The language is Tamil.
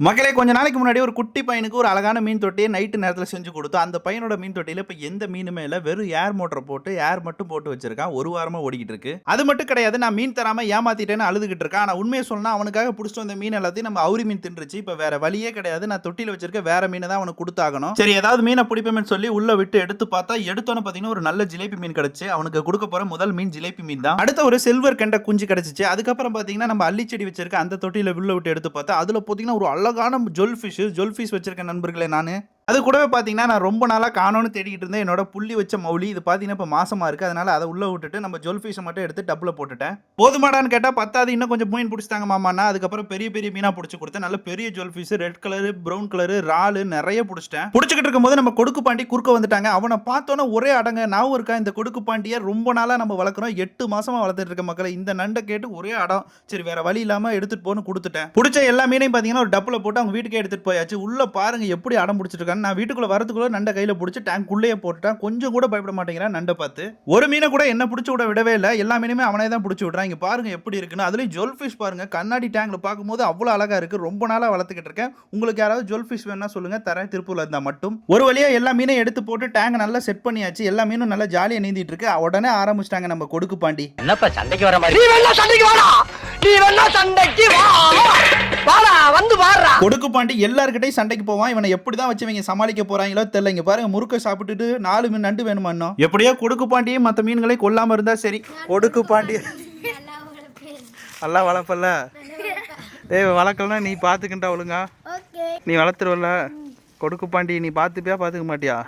மக்களே கொஞ்ச நாளைக்கு முன்னாடி ஒரு குட்டி பையனுக்கு ஒரு அழகான மீன் தொட்டியை நைட்டு நேரத்தில் செஞ்சு கொடுத்தோம். அந்த பையனோட மீன் தொட்டியில் இப்போ எந்த மீனுமே இல்லை, வெறும் ஏர் மோட்டரை போட்டு ஏர் மட்டும் போட்டு வச்சிருக்கான். ஒரு வாரமா ஓடிக்கிட்டு இருக்கு. அது மட்டும் கிடையாது, நான் மீன் தராம ஏமாத்திட்டேன்னு அழுதுகிட்டு இருக்கான். ஆனால் உண்மையை சொன்னா அவனுக்காக பிடிச்சிட்டு வந்த மீன் எல்லாத்தையும் நம்ம அவுரி மீன் தின்றுச்சு. இப்போ வேற வழியே கிடையாது, நான் தொட்டியில் வச்சிருக்க வேற மீனை தான் அவனுக்கு கொடுத்தாகணும். சரி ஏதாவது மீனை பிடிப்பேன்னு சொல்லி உள்ள விட்டு எடுத்து பார்த்தா எடுத்தோன்னு பார்த்தீங்கன்னா ஒரு நல்ல ஜிலேபி மீன் கிடைச்சு. அவனுக்கு கொடுக்க போற முதல் மீன் ஜிலேபி மீன் தான். அடுத்த ஒரு சில்வர் கெண்ட குஞ்சு கிடைச்சிச்சு. அதுக்கப்புறம் பார்த்தீங்கன்னா நம்ம அள்ளிச்செடி வச்சிருக்க அந்த தொட்டியில் உள்ள விட்டு எடுத்து பார்த்தா அதுல பார்த்தீங்கன்னா ஒரு அழகான ஜொல்ஃபிஷ் வச்சிருக்கேன் நண்பர்களே. நானு அது கூடவே பார்த்தீங்கன்னா நான் ரொம்ப நாளாக காணோன்னு தேடிக்கிட்டு இருந்தேன் என்னோட புள்ளி வச்ச மௌலி. இது பார்த்தீங்கன்னா இப்போ மாசமா இருக்குது, அதனால அதை உள்ள விட்டுட்டு நம்ம ஜொல்ஃபிஷை மட்டும் எடுத்து டப்பில் போட்டுட்டேன். போதுமாடான்னு கேட்டால் பத்தாது, இன்னும் கொஞ்சம் மீன் பிடிச்சிட்டாங்க மாமாண்ணா. அதுக்கப்புறம் பெரிய பெரிய மீனாக பிடிச்சி கொடுத்தேன். நல்ல பெரிய ஜொல்ஃபிஷ், ரெட் கலரு, ப்ரௌன் கலரு, ராலு நிறைய பிடிச்சிட்டேன். பிடிச்சிக்கிட்டு இருக்கும்போது நம்ம கொடுக்கு பாண்டி குறுக்க வந்துட்டாங்க. அவனை பார்த்தோன்னா ஒரே அடங்க ஞாபகம் இருக்கா? இந்த கொடுக்கு பாண்டியை ரொம்ப நாளாக நம்ம வளர்க்குறோம், 8 மாசமா வளர்த்துட்டு இருக்க மக்களை. இந்த நண்டை கேட்டு ஒரே அடம். சரி வேற வழி இல்லாமல் எடுத்துட்டு போன்னு கொடுத்துட்டேன். பிடிச்ச எல்லா மீனையும் பார்த்தீங்கன்னா ஒரு டப்பில் போட்டு அவங்க வீட்டுக்கே எடுத்துட்டு போயாச்சு. உள்ள பாருங்க எப்படி அடம் பிடிச்சிருக்காங்க. நான் வீட்டுக்குள்ள வரதுக்குள்ள நண்டை கையில பிடிச்சி டேங்க் உள்ளே போட்டுட்டான். கொஞ்சம் கூட பயப்பட மாட்டேங்கிறான் நண்டை பார்த்து. ஒரு மீனை கூட என்ன பிடிச்சி விட விடவே இல்லை, எல்லா மீனுமே அவனே தான் பிடிச்சி விடுறான். இங்க பாருங்க எப்படி இருக்குன்னு. அதுலயும் ஜொல்ஃபிஷ் பாருங்க, கண்ணாடி டேங்க்ல பார்க்கும்போது அவ்வளவு அழகா இருக்கு. ரொம்ப நாளா வளர்த்துக்கிட்டு இருக்கேன். உங்களுக்கு யாராவது ஜொல்ஃபிஷ் வேணா சொல்லுங்க, தரேன். திருப்பூர்ல இருந்தா மட்டும். ஒரு வழியா எல்லா மீனையும் எடுத்து போட்டு டேங்க் நல்லா செட் பண்ணியாச்சு. எல்லா மீனும் நல்லா ஜாலியா நீந்திட்டு இருக்கு. உடனே ஆரம்பிச்சிட்டாங்க நம்ம கொடுக்கு பாண்டி. என்னப்பா சண்டைக்கு வர மாதிரி? நீ வேணா சண்டைக்கு வாடா, நீ வேணா சண்டைக்கு வா, வாடா வந்து வாடா. கொடுக்கு பாண்டி எல்லார்கிட்டையும் சண்டைக்கு போவான். இவனை எப்படிதான் வச்சு இவங்க சமாளிக்க போறாங்களோ தெரியல. இங்க பாருங்க முறுக்க சாப்பிட்டுட்டு 4 மீன் நண்டு வேணுமா இன்னும். எப்படியோ கொடுக்கு பாண்டியே மற்ற மீன்களை கொல்லாம இருந்தா சரி. கொடுக்கு பாண்டி நல்லா வளர்ப்பல்ல. டேய் வளர்க்கலன்னா நீ பாத்துக்கிட்டா ஒழுங்கா. நீ வளர்த்துருவல்ல. கொடுக்கு பாண்டி நீ பாத்துப்பியா பாத்துக்க மாட்டியா?